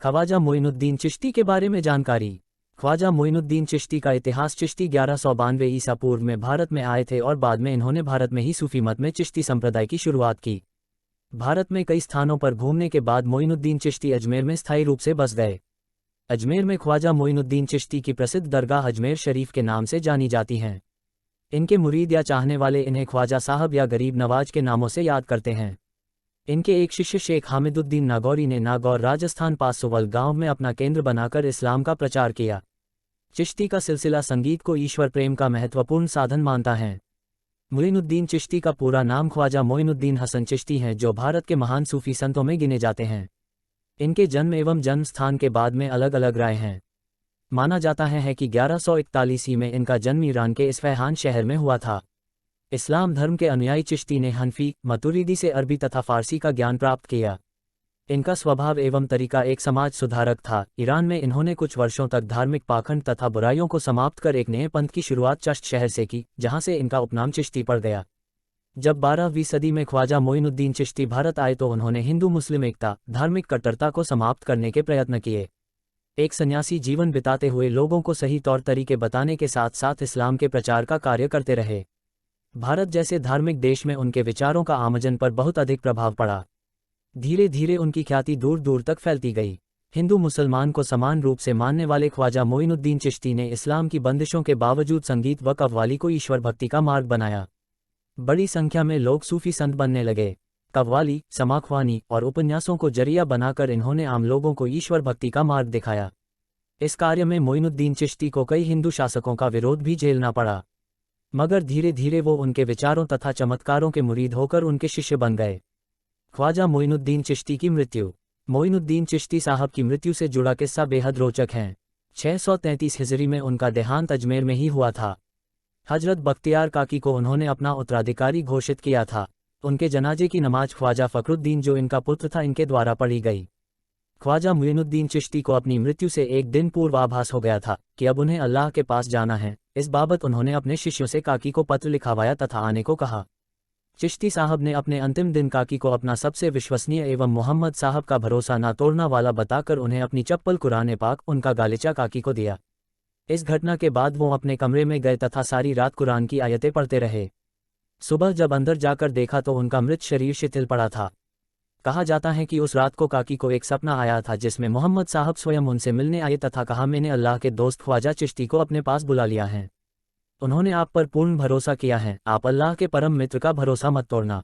ख्वाजा मोइनुद्दीन चिश्ती के बारे में जानकारी। ख्वाजा मोइनुद्दीन चिश्ती का इतिहास। चिश्ती 1192 ईसा पूर्व में भारत में आए थे और बाद में इन्होंने भारत में ही सूफी मत में चिश्ती संप्रदाय की शुरुआत की। भारत में कई स्थानों पर घूमने के बाद मोइनुद्दीन चिश्ती अजमेर में स्थायी रूप से बस गए। अजमेर में ख्वाजा मोइनुद्दीन चिश्ती की प्रसिद्ध दरगाह अजमेर शरीफ के नाम से जानी जाती हैं। इनके मुरीद या चाहने वाले इन्हें ख्वाजा साहब या गरीब नवाज के नामों से याद करते हैं। इनके एक शिष्य शेख हामिदुद्दीन नागौरी ने नागौर राजस्थान पास सुवल गांव में अपना केंद्र बनाकर इस्लाम का प्रचार किया। चिश्ती का सिलसिला संगीत को ईश्वर प्रेम का महत्वपूर्ण साधन मानता है। मोइनुद्दीन चिश्ती का पूरा नाम ख्वाजा मोइनुद्दीन हसन चिश्ती है, जो भारत के महान सूफी संतों में गिने जाते हैं। इनके जन्म एवं जन्म स्थान के बाद में अलग अलग राय हैं। माना जाता है कि 1141 में इनका जन्म ईरान के इस्फहान शहर में हुआ था। इस्लाम धर्म के अनुयायी चिश्ती ने हनफी, मतुरीदी से अरबी तथा फारसी का ज्ञान प्राप्त किया। इनका स्वभाव एवं तरीका एक समाज सुधारक था। ईरान में इन्होंने कुछ वर्षों तक धार्मिक पाखंड तथा बुराइयों को समाप्त कर एक नए पंथ की शुरुआत चश्त शहर से की, जहां से इनका उपनाम चिश्ती पड़ गया। जब 12वीं सदी में ख्वाजा मोइनुद्दीन चिश्ती भारत आए तो उन्होंने हिंदू मुस्लिम एकता, धार्मिक कट्टरता को समाप्त करने के प्रयत्न किए। एक सन्यासी जीवन बिताते हुए लोगों को सही तौर तरीके बताने के साथ साथ इस्लाम के प्रचार का कार्य करते रहे। भारत जैसे धार्मिक देश में उनके विचारों का आमजन पर बहुत अधिक प्रभाव पड़ा। धीरे धीरे उनकी ख्याति दूर दूर तक फैलती गई। हिंदू मुसलमान को समान रूप से मानने वाले ख्वाजा मोइनुद्दीन चिश्ती ने इस्लाम की बंदिशों के बावजूद संगीत व कव्वाली को ईश्वर भक्ति का मार्ग बनाया। बड़ी संख्या में लोग सूफी संत बनने लगे। कव्वाली, समाख्वानी और उपन्यासों को जरिया बनाकर इन्होंने आम लोगों को ईश्वर भक्ति का मार्ग दिखाया। इस कार्य में मोइनुद्दीन चिश्ती को कई हिंदू शासकों का विरोध भी झेलना पड़ा, मगर धीरे धीरे वो उनके विचारों तथा चमत्कारों के मुरीद होकर उनके शिष्य बन गए। ख्वाजा मोइनुद्दीन चिश्ती की मृत्यु। मोइनुद्दीन चिश्ती साहब की मृत्यु से जुड़ा किस्सा बेहद रोचक है। 633 हिजरी में उनका देहांत अजमेर में ही हुआ था। हजरत बख्तियार काकी को उन्होंने अपना उत्तराधिकारी घोषित किया था। उनके जनाजे की नमाज ख्वाजा फखरुद्दीन, जो इनका पुत्र था, इनके द्वारा पढ़ी गई। ख्वाजा मोइनुद्दीन चिश्ती को अपनी मृत्यु से एक दिन पूर्व आभास हो गया था कि अब उन्हें अल्लाह के पास जाना है। इस बाबत उन्होंने अपने शिष्यों से काकी को पत्र लिखवाया तथा आने को कहा। चिश्ती साहब ने अपने अंतिम दिन काकी को अपना सबसे विश्वसनीय एवं मोहम्मद साहब का भरोसा ना तोड़ना वाला बताकर उन्हें अपनी चप्पल कुरान पाक, उनका गालिचा काकी को दिया। इस घटना के बाद वो अपने कमरे में गए तथा सारी रात कुरान की आयतें पढ़ते रहे। सुबह जब अंदर जाकर देखा तो उनका मृत शरीर शिथिल पड़ा था। कहा जाता है कि उस रात को काकी को एक सपना आया था जिसमें मोहम्मद साहब स्वयं उनसे मिलने आए तथा कहा, मैंने अल्लाह के दोस्त ख्वाजा चिश्ती को अपने पास बुला लिया है। उन्होंने आप पर पूर्ण भरोसा किया है। आप अल्लाह के परम मित्र का भरोसा मत तोड़ना।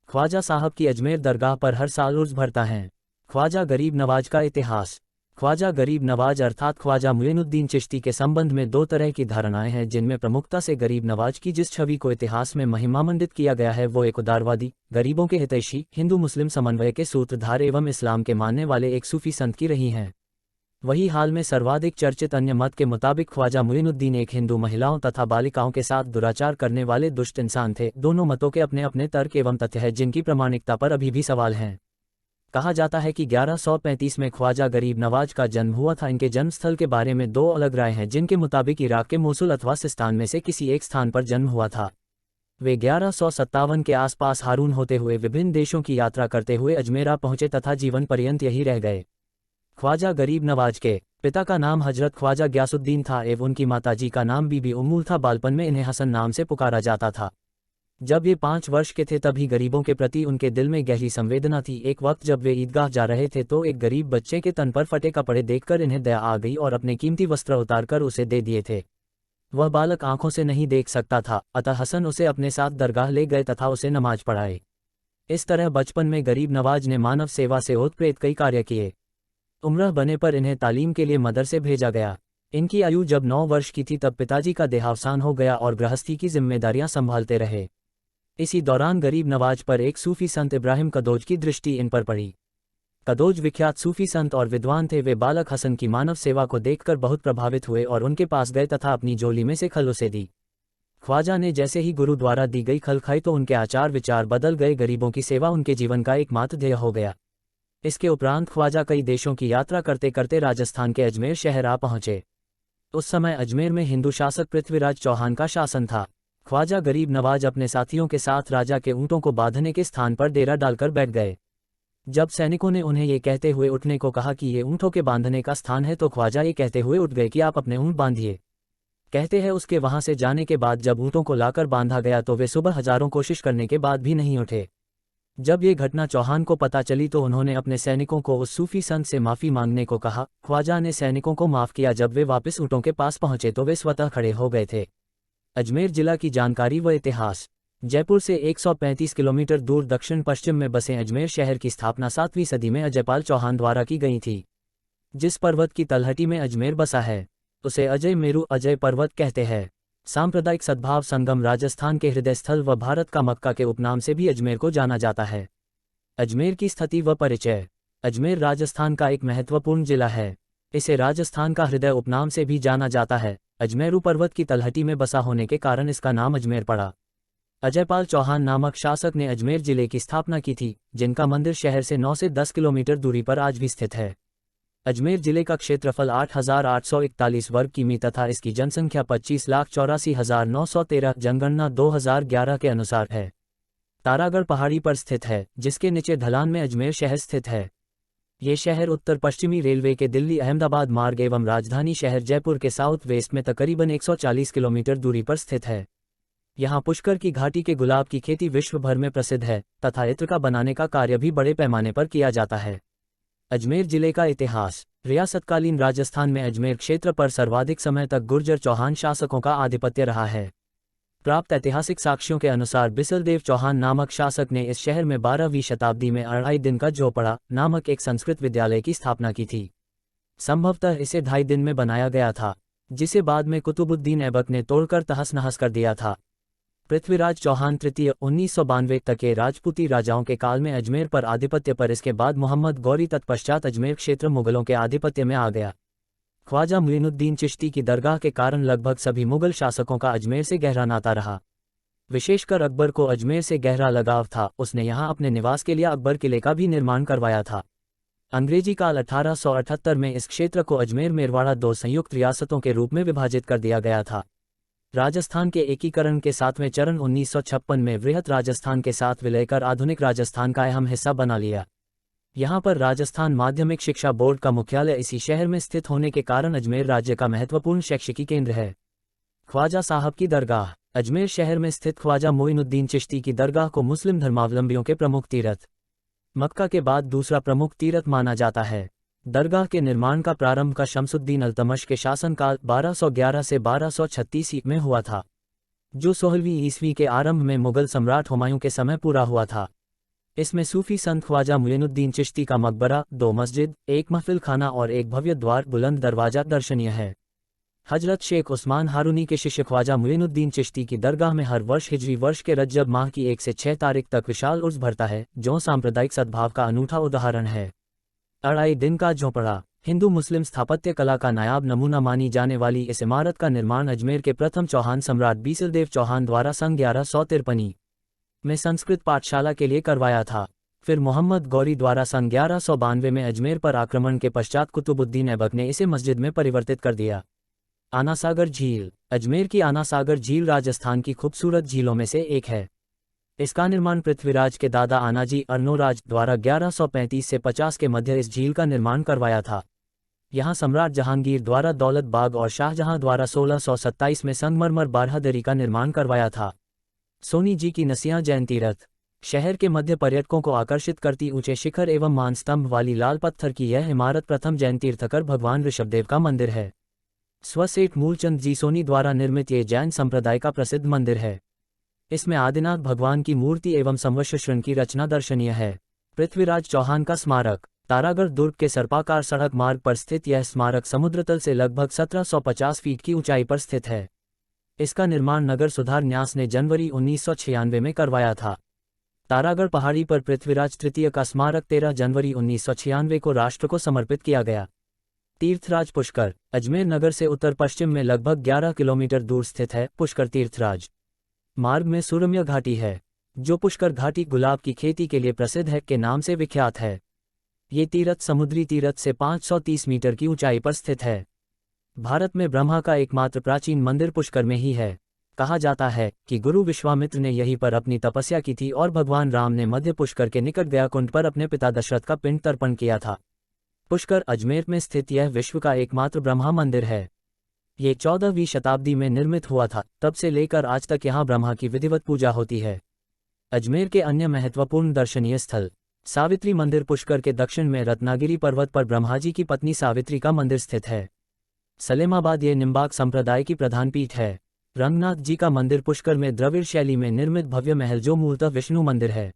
ख्वाजा साहब की अजमेर दरगाह पर हर साल उर्स भरता है। ख्वाजा गरीब नवाज का इतिहास। ख्वाजा गरीब नवाज अर्थात ख्वाजा मोइनुद्दीन चिश्ती के संबंध में दो तरह की धारणाएं हैं, जिनमें प्रमुखता से गरीब नवाज की जिस छवि को इतिहास में महिमामंडित किया गया है वो एक उदारवादी, गरीबों के हितैषी, हिंदू मुस्लिम समन्वय के सूत्रधार एवं इस्लाम के मानने वाले एक सूफी संत की रही हैं। वही हाल में सर्वाधिक चर्चित अन्य मत के मुताबिक ख्वाजा मोइनुद्दीन एक हिंदू महिलाओं तथा बालिकाओं के साथ दुराचार करने वाले दुष्ट इंसान थे। दोनों मतों के अपने अपने तर्क एवं तथ्य हैं जिनकी प्रामाणिकता पर अभी भी सवाल हैं। कहा जाता है कि 1135 में ख्वाजा गरीब नवाज का जन्म हुआ था। इनके जन्मस्थल के बारे में दो अलग राय हैं, जिनके मुताबिक इराक के मोसुल अथवा सिस्तान में से किसी एक स्थान पर जन्म हुआ था। वे 1157 के आसपास हारून होते हुए विभिन्न देशों की यात्रा करते हुए अजमेरा पहुंचे तथा जीवन पर्यंत यही रह गए। ख्वाजा गरीब नवाज के पिता का नाम हजरत ख्वाजा ग्यासुद्दीन था एवं उनकी माताजी का नाम बीबी उम्मुल था। बालपन में इन्हें हसन नाम से पुकारा जाता था। जब ये 5 वर्ष के थे तभी गरीबों के प्रति उनके दिल में गहरी संवेदना थी। एक वक्त जब वे ईदगाह जा रहे थे तो एक गरीब बच्चे के तन पर फटे कपड़े देखकर इन्हें दया आ गई और अपने कीमती वस्त्र उतारकर उसे दे दिए थे। वह बालक आंखों से नहीं देख सकता था, अतः हसन उसे अपने साथ दरगाह ले गए तथा उसे नमाज पढ़ाए। इस तरह बचपन में गरीब नवाज ने मानव सेवा से ओतप्रेत कई कार्य किए। उम्र बने पर इन्हें तालीम के लिए मदरसे भेजा गया। इनकी आयु जब 9 वर्ष की थी तब पिताजी का देहावसान हो गया और गृहस्थी की जिम्मेदारियां संभालते रहे। इसी दौरान गरीब नवाज पर एक सूफी संत इब्राहिम कदोज की दृष्टि इन पर पड़ी। कदोज विख्यात सूफी संत और विद्वान थे। वे बालक हसन की मानव सेवा को देखकर बहुत प्रभावित हुए और उनके पास गए तथा अपनी झोली में से खल उसे दी। ख्वाजा ने जैसे ही गुरु द्वारा दी गई खल खाई तो उनके आचार विचार बदल गए। गरीबों की सेवा उनके जीवन का एकमात्र ध्येय हो गया। इसके उपरांत ख्वाजा कई देशों की यात्रा करते करते राजस्थान के अजमेर शहर आ पहुंचे। उस समय अजमेर में हिंदू शासक पृथ्वीराज चौहान का शासन था। ख्वाजा गरीब नवाज अपने साथियों के साथ राजा के ऊंटों को बांधने के स्थान पर डेरा डालकर बैठ गए। जब सैनिकों ने उन्हें ये कहते हुए उठने को कहा कि ये ऊँटों के बांधने का स्थान है तो ख्वाजा ये कहते हुए उठ गए कि आप अपने ऊँट बांधिए। कहते हैं उसके वहां से जाने के बाद जब ऊँटों को लाकर बांधा गया तो वे सुबह हजारों कोशिश करने के बाद भी नहीं उठे। जब ये घटना चौहान को पता चली तो उन्होंने अपने सैनिकों को उस सूफी संत से माफ़ी मांगने को कहा। ख्वाजा ने सैनिकों को माफ़ किया। जब वे वापस ऊँटों के पास पहुंचे तो वे स्वतः खड़े हो गए थे। अजमेर जिला की जानकारी व इतिहास। जयपुर से 135 किलोमीटर दूर दक्षिण पश्चिम में बसे अजमेर शहर की स्थापना 7वीं सदी में अजयपाल चौहान द्वारा की गई थी। जिस पर्वत की तलहटी में अजमेर बसा है उसे अजय मेरु अजय पर्वत कहते हैं। सांप्रदायिक सद्भाव संगम राजस्थान के हृदय स्थल व भारत का मक्का के उपनाम से भी अजमेर को जाना जाता है। अजमेर की स्थिति व परिचय। अजमेर राजस्थान का एक महत्वपूर्ण जिला है। इसे राजस्थान का हृदय उपनाम से भी जाना जाता है। अजमेरू पर्वत की तलहटी में बसा होने के कारण इसका नाम अजमेर पड़ा। अजयपाल चौहान नामक शासक ने अजमेर जिले की स्थापना की थी, जिनका मंदिर शहर से 9 से 10 किलोमीटर दूरी पर आज भी स्थित है। अजमेर जिले का क्षेत्रफल 8,841 वर्ग किमी तथा इसकी जनसंख्या 25,84,913 जनगणना 2011 के अनुसार है। तारागढ़ पहाड़ी पर स्थित है, जिसके नीचे ढलान में अजमेर शहर स्थित है। ये शहर उत्तर पश्चिमी रेलवे के दिल्ली अहमदाबाद मार्ग एवं राजधानी शहर जयपुर के साउथ वेस्ट में तकरीबन 140 किलोमीटर दूरी पर स्थित है। यहाँ पुष्कर की घाटी के गुलाब की खेती विश्व भर में प्रसिद्ध है तथा इत्र का बनाने का कार्य भी बड़े पैमाने पर किया जाता है। अजमेर जिले का इतिहास। रियासतकालीन राजस्थान में अजमेर क्षेत्र पर सर्वाधिक समय तक गुर्जर चौहान शासकों का आधिपत्य रहा है। प्राप्त ऐतिहासिक साक्ष्यों के अनुसार बिसलदेव चौहान नामक शासक ने इस शहर में 12वीं शताब्दी में अढ़ाई दिन का झोपड़ा नामक एक संस्कृत विद्यालय की स्थापना की थी। संभवतः इसे 2.5 दिन में बनाया गया था, जिसे बाद में कुतुबुद्दीन ऐबक ने तोड़कर तहस नहस कर दिया था। पृथ्वीराज चौहान तृतीय 1992 तक के राजपूती राजाओं के काल में अजमेर पर आधिपत्य पर इसके बाद मोहम्मद गौरी तत्पश्चात अजमेर क्षेत्र मुगलों के आधिपत्य में आ गया। ख्वाजा मुइनुद्दीन चिश्ती की दरगाह के कारण लगभग सभी मुगल शासकों का अजमेर से गहरा नाता रहा। विशेषकर अकबर को अजमेर से गहरा लगाव था। उसने यहाँ अपने निवास के लिए अकबर किले का भी निर्माण करवाया था। अंग्रेजी काल 1878 में इस क्षेत्र को अजमेर मेरवाड़ा 2 संयुक्त रियासतों के रूप में विभाजित कर दिया गया था। राजस्थान के एकीकरण के 7वें चरण 1956 में वृहत राजस्थान के साथ विलय कर आधुनिक राजस्थान का अहम हिस्सा बना लिया। यहाँ पर राजस्थान माध्यमिक शिक्षा बोर्ड का मुख्यालय इसी शहर में स्थित होने के कारण अजमेर राज्य का महत्वपूर्ण शैक्षिकी केंद्र है। ख्वाजा साहब की दरगाह। अजमेर शहर में स्थित ख्वाजा मोइनुद्दीन चिश्ती की दरगाह को मुस्लिम धर्मावलंबियों के प्रमुख तीर्थ मक्का के बाद दूसरा प्रमुख तीर्थ माना जाता है। दरगाह के निर्माण का प्रारंभ का शमसुद्दीन अल्तमश के शासनकाल 1211 से 1236 में हुआ था, जो 16वीं ईस्वी के आरंभ में मुगल सम्राट हुमायूं के समय पूरा हुआ था। इसमें सूफी संत ख्वाजा मुइनुद्दीन चिश्ती का मकबरा, 2 मस्जिद, एक महफिल खाना और एक भव्य द्वार बुलंद दरवाजा दर्शनीय है। हजरत शेख उस्मान हारूनी के शिष्य ख्वाजा मुइनुद्दीन चिश्ती की दरगाह में हर वर्ष हिजरी वर्ष के रजब माह की 1 से 6 तारीख तक विशाल उर्स भरता है, जो सांप्रदायिक सद्भाव का अनूठा उदाहरण है। अढ़ाई दिन का झोपड़ा। हिंदू मुस्लिम स्थापत्य कला का नायाब नमूना मानी जाने वाली इस इमारत का निर्माण अजमेर के प्रथम चौहान सम्राट बिसलदेव चौहान द्वारा सन 1153 में संस्कृत पाठशाला के लिए करवाया था। फिर मोहम्मद गौरी द्वारा सन 1192 में अजमेर पर आक्रमण के पश्चात कुतुबुद्दीन ऐबक ने इसे मस्जिद में परिवर्तित कर दिया। आनासागर झील। अजमेर की आनासागर झील राजस्थान की खूबसूरत झीलों में से एक है। इसका निर्माण पृथ्वीराज के दादा आनाजी अर्नोराज द्वारा 1135 से 50 के मध्य इस झील का निर्माण करवाया था। यहाँ सम्राट जहांगीर द्वारा दौलत बाग और शाहजहां द्वारा 1627 में संगमरमर बारहदरी का निर्माण करवाया था। सोनी जी की नसियां जैन तीर्थ। शहर के मध्य पर्यटकों को आकर्षित करती ऊंचे शिखर एवं मानस्तंभ वाली लाल पत्थर की यह इमारत प्रथम जैन तीर्थकर भगवान ऋषभदेव का मंदिर है। स्वसेठ मूलचंद जी सोनी द्वारा निर्मित ये जैन संप्रदाय का प्रसिद्ध मंदिर है। इसमें आदिनाथ भगवान की मूर्ति एवं संवत्सरण की रचना दर्शनीय है। पृथ्वीराज चौहान का स्मारक। तारागढ़ दुर्ग के सर्पाकार सड़क मार्ग पर स्थित यह स्मारक समुद्रतल से लगभग 1750 फीट की ऊंचाई पर स्थित है। इसका निर्माण नगर सुधार न्यास ने जनवरी 1996 में करवाया था। तारागढ़ पहाड़ी पर पृथ्वीराज तृतीय का स्मारक 13 जनवरी 1996 को राष्ट्र को समर्पित किया गया। तीर्थराज पुष्कर। अजमेर नगर से उत्तर पश्चिम में लगभग 11 किलोमीटर दूर स्थित है पुष्कर तीर्थराज। मार्ग में सुरम्य घाटी है, जो पुष्कर घाटी गुलाब की खेती के लिए प्रसिद्ध है के नाम से विख्यात है। ये तीर्थ समुद्री तीर्थ से 530 मीटर की ऊंचाई पर स्थित है। भारत में ब्रह्मा का एकमात्र प्राचीन मंदिर पुष्कर में ही है। कहा जाता है कि गुरु विश्वामित्र ने यहीं पर अपनी तपस्या की थी और भगवान राम ने मध्य पुष्कर के निकट गया कुंड पर अपने पिता दशरथ का पिंड तर्पण किया था। पुष्कर अजमेर में स्थित यह विश्व का एकमात्र ब्रह्मा मंदिर है। ये 14वीं शताब्दी में निर्मित हुआ था। तब से लेकर आज तक यहाँ ब्रह्मा की विधिवत पूजा होती है। अजमेर के अन्य महत्वपूर्ण दर्शनीय स्थल: सावित्री मंदिर। पुष्कर के दक्षिण में रत्नागिरी पर्वत पर ब्रह्मा जी की पत्नी सावित्री का मंदिर स्थित है। सलेमाबाद ये निम्बाक संप्रदाय की प्रधान पीठ है। रंगनाथ जी का मंदिर पुष्कर में द्रविड़ शैली में निर्मित भव्य महल जो मूलतः विष्णु मंदिर है।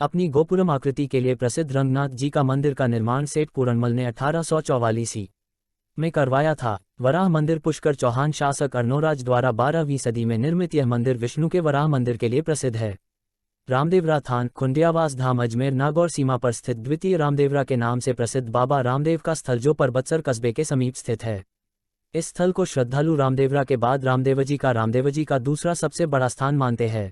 अपनी गोपुरम आकृति के लिए प्रसिद्ध रंगनाथ जी का मंदिर का निर्माण सेठ पूरनमल ने 1844 में करवाया था। वराह मंदिर पुष्कर चौहान शासक अर्नोराज द्वारा 12वीं सदी में निर्मित यह मंदिर विष्णु के वराह मंदिर के लिए प्रसिद्ध है। रामदेवरा थान खुंडियावास धाम अजमेर नागौर सीमा पर स्थित द्वितीय रामदेवरा के नाम से प्रसिद्ध बाबा रामदेव का स्थल जो परबतसर कस्बे के समीप स्थित है। इस स्थल को श्रद्धालु रामदेवरा के बाद रामदेवजी का दूसरा सबसे बड़ा स्थान मानते हैं।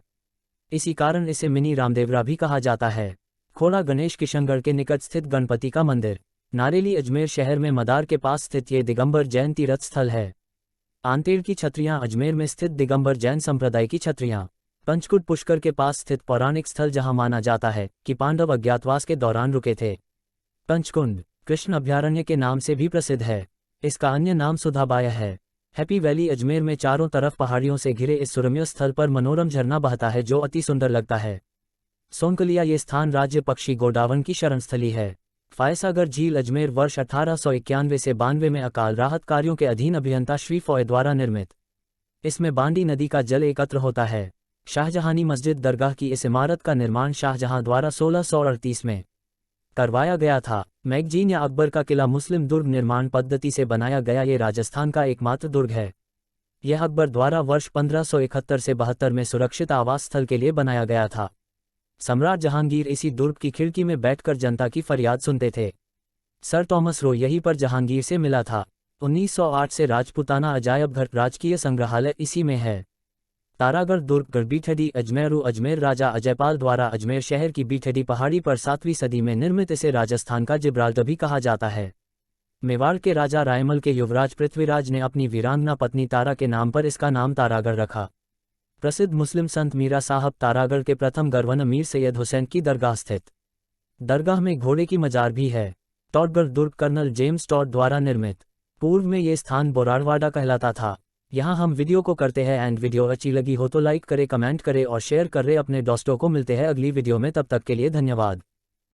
इसी कारण इसे मिनी रामदेवरा भी कहा जाता है। खोड़ा गणेश किशनगढ़ के निकट स्थित गणपति का मंदिर। नारेली अजमेर शहर में मदार के पास स्थित ये दिगंबर जैन तीर्थ स्थल है। आंतेड़ की छत्रियां अजमेर में स्थित दिगंबर जैन संप्रदाय की छत्रियां। पंचकुट पुष्कर के पास स्थित पौराणिक स्थल जहां माना जाता है कि पांडव अज्ञातवास के दौरान रुके थे। पंचकुंड कृष्ण अभयारण्य के नाम से भी प्रसिद्ध है। इसका अन्य नाम सुधाबाय है। हैप्पी वैली अजमेर में चारों तरफ पहाड़ियों से घिरे इस सुरम्य स्थल पर मनोरम झरना बहता है जो अति सुंदर लगता है। सोनकलिया ये स्थान राज्य पक्षी गोडावन की शरणस्थली है। फायसागर झील अजमेर वर्ष 1891 से 92 में अकाल राहत कार्यों के अधीन अभियंता श्री फॉय द्वारा निर्मित। इसमें बांडी नदी का जल एकत्र होता है। शाहजहानी मस्जिद दरगाह की इस इमारत का निर्माण शाहजहां द्वारा 1638 में करवाया गया था। मैगजीन या अकबर का किला मुस्लिम दुर्ग निर्माण पद्धति से बनाया गया ये राजस्थान का एकमात्र दुर्ग है। यह अकबर द्वारा वर्ष 1571 से 72 में सुरक्षित आवास स्थल के लिए बनाया गया था। सम्राट जहांगीर इसी दुर्ग की खिड़की में बैठकर जनता की फरियाद सुनते थे। सर थॉमस रो यहीं पर जहांगीर से मिला था। 1908 से राजपूताना अजायब घर राजकीय संग्रहालय इसी में है। तारागढ़ दुर्ग गढ़बीठडी अजमेरू अजमेर राजा अजयपाल द्वारा अजमेर शहर की बीठडी पहाड़ी पर 7वीं सदी में निर्मित। इसे राजस्थान का जिब्राल्टर भी कहा जाता है। मेवाड़ के राजा रायमल के युवराज पृथ्वीराज ने अपनी वीरांगना पत्नी तारा के नाम पर इसका नाम तारागढ़ रखा। प्रसिद्ध मुस्लिम संत मीरा साहब तारागढ़ के प्रथम गवर्नर मीर सैयद हुसैन की दरगाह स्थित। दरगाह में घोड़े की मजार भी है। टॉडगढ़ दुर्ग कर्नल जेम्स टॉड द्वारा निर्मित। पूर्व में ये स्थान बोराड़वाड़ा कहलाता था। यहाँ हम वीडियो को करते हैं एंड वीडियो अच्छी लगी हो तो लाइक करे, कमेंट करे और शेयर करे अपने दोस्तों को। मिलते हैं अगली वीडियो में, तब तक के लिए धन्यवाद।